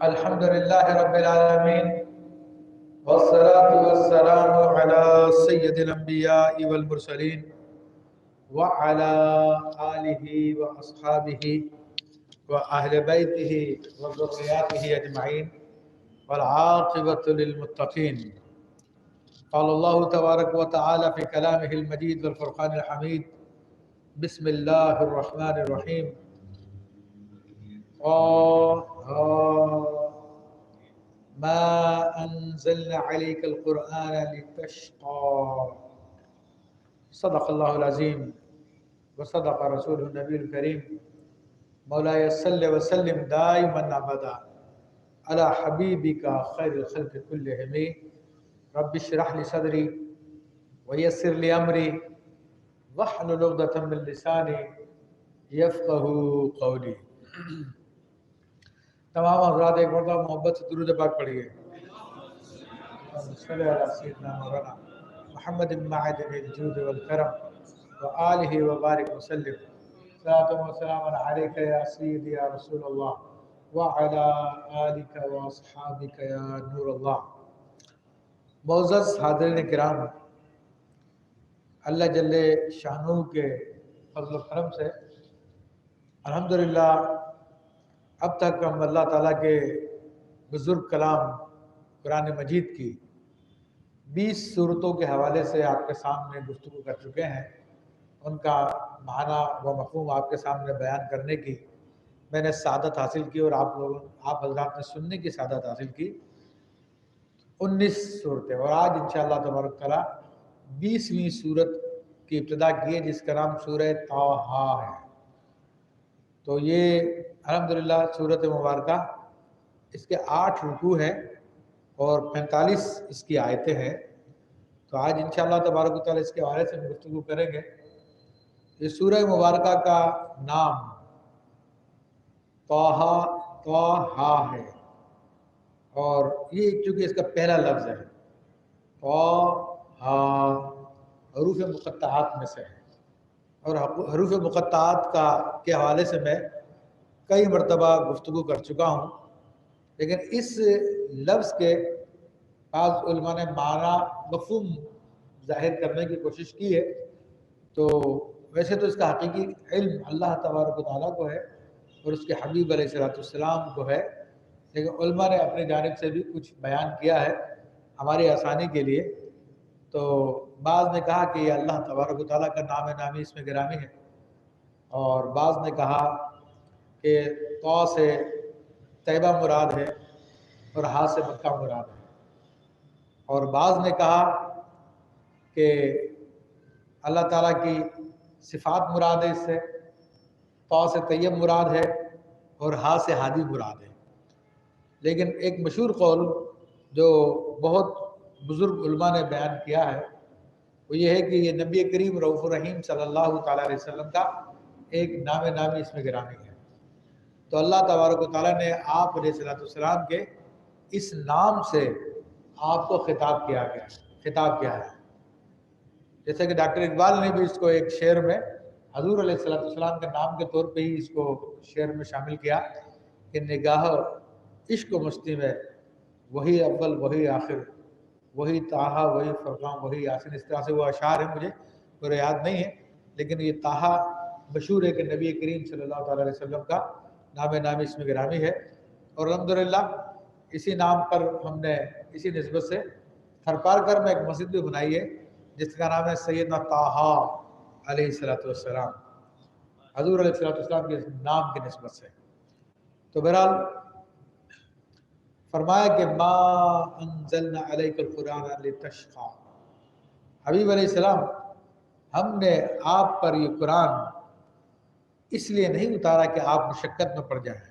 الحمد لله رب العالمين والصلاة والسلام على سيد الأنبياء والمرسلين وعلى آله وأصحابه وأهل بيته وذرياته أجمعين والعاقبة للمتقين. قال الله تبارك وتعالى في كلامه المجيد والفرقان الحميد: بسم الله الرحمن الرحيم. ما أنزلنا عليك القرآن لتشقى. صدق الله العظيم وصدق رسوله النبي الكريم. مولاي صل وسلم دائما أبدا على حبيبك خير الخلق كلهم. رب اشرح لي صدري ويسر لي أمري واحلل عقدة من لساني يفقهوا قولي. تمام حضرات ایک مرتبہ محبت سے درود پاک پڑھیے. صلی اللہ علیہ سیدنا مولانا محمد بن معدن الجود والکرم وآلہ وبارک وسلم. صلاۃ و سلام علیک یا سیدی یا رسول اللہ وعلی آلک واصحابک یا نور اللہ. معزز حاضرین کرام، اللہ جل شانہ کے فضل و کرم سے الحمدللہ اب تک ہم اللہ تعالیٰ کے بزرگ کلام قرآن مجید کی 20 صورتوں کے حوالے سے آپ کے سامنے گفتگو کر چکے ہیں. ان کا معنی و مفہوم آپ کے سامنے بیان کرنے کی میں نے سعادت حاصل کی اور آپ حضرات نے سننے کی سعادت حاصل کی. 19 صورتیں، اور آج انشاءاللہ تبارک تعالیٰ 20ویں صورت کی ابتدا کی ہے جس کا نام سورہ طٰہٰ ہے. تو یہ الحمدللہ سورت مبارکہ، اس کے 8 رکوع ہیں اور 45 اس کی آیتیں ہیں. تو آج انشاءاللہ تبارک و تعالیٰ اس کے حوالے سے گفتگو کریں گے. یہ سورہ مبارکہ کا نام طٰہٰ ہے، اور یہ چونکہ اس کا پہلا لفظ ہے. طٰہٰ حروف مقطعات میں سے ہے، اور حروف مقطعات کے حوالے سے میں کئی مرتبہ گفتگو کر چکا ہوں، لیکن اس لفظ کے بعض علماء نے معنی مفہوم ظاہر کرنے کی کوشش کی ہے. تو ویسے تو اس کا حقیقی علم اللہ تبارک و تعالیٰ کو ہے اور اس کے حبیب علیہ السلام کو ہے، لیکن علماء نے اپنی جانب سے بھی کچھ بیان کیا ہے ہماری آسانی کے لیے. تو بعض نے کہا کہ یہ اللہ تبارک و تعالیٰ کا نام نامی اس میں گرامی ہے، اور بعض نے کہا کہ طٰ سے طیبہ مراد ہے اور ہا سے مکہ مراد ہے، اور بعض نے کہا کہ اللہ تعالیٰ کی صفات مراد ہے، اس سے طٰ سے طیب مراد ہے اور ہا سے ہادی مراد ہے. لیکن ایک مشہور قول جو بہت بزرگ علماء نے بیان کیا ہے وہ یہ ہے کہ یہ نبی کریم رؤوف الرحیم صلی اللہ تعالیٰ علیہ وسلم کا ایک نام نامی اس میں گرامی ہے. تو اللہ تبارک و تعالیٰ نے آپ علیہ السلام کے اس نام سے آپ کو خطاب کیا ہے. جیسے کہ ڈاکٹر اقبال نے بھی اس کو ایک شعر میں حضور علیہ السلام کے نام کے طور پہ ہی اس کو شعر میں شامل کیا کہ نگاہ عشق و مستی میں وہی اول وہی آخر، وہی طٰہٰ وہی فرقان وہی یاسین. اس طرح سے وہ اشعار ہیں، مجھے پورے یاد نہیں ہے، لیکن یہ طٰہٰ مشہور ہے کہ نبی کریم صلی اللہ تعالیٰ علیہ وسلم کا نام نامی اس میں گرامی ہے. اور الحمدللہ اسی نام پر ہم نے اسی نسبت سے تھرپارکر میں ایک مسجد بھی بنائی ہے جس کا نام ہے سیدنا طٰہٰ علیہ السلام، حضور علیہ السلام کے نام کی نسبت سے. تو بہرحال فرمایا کہ ما انزلنا علیک القرآن لتشقى. حبیب علیہ السلام، ہم نے آپ پر یہ قرآن اس لیے نہیں اتارا کہ آپ مشقت میں پڑ جائیں.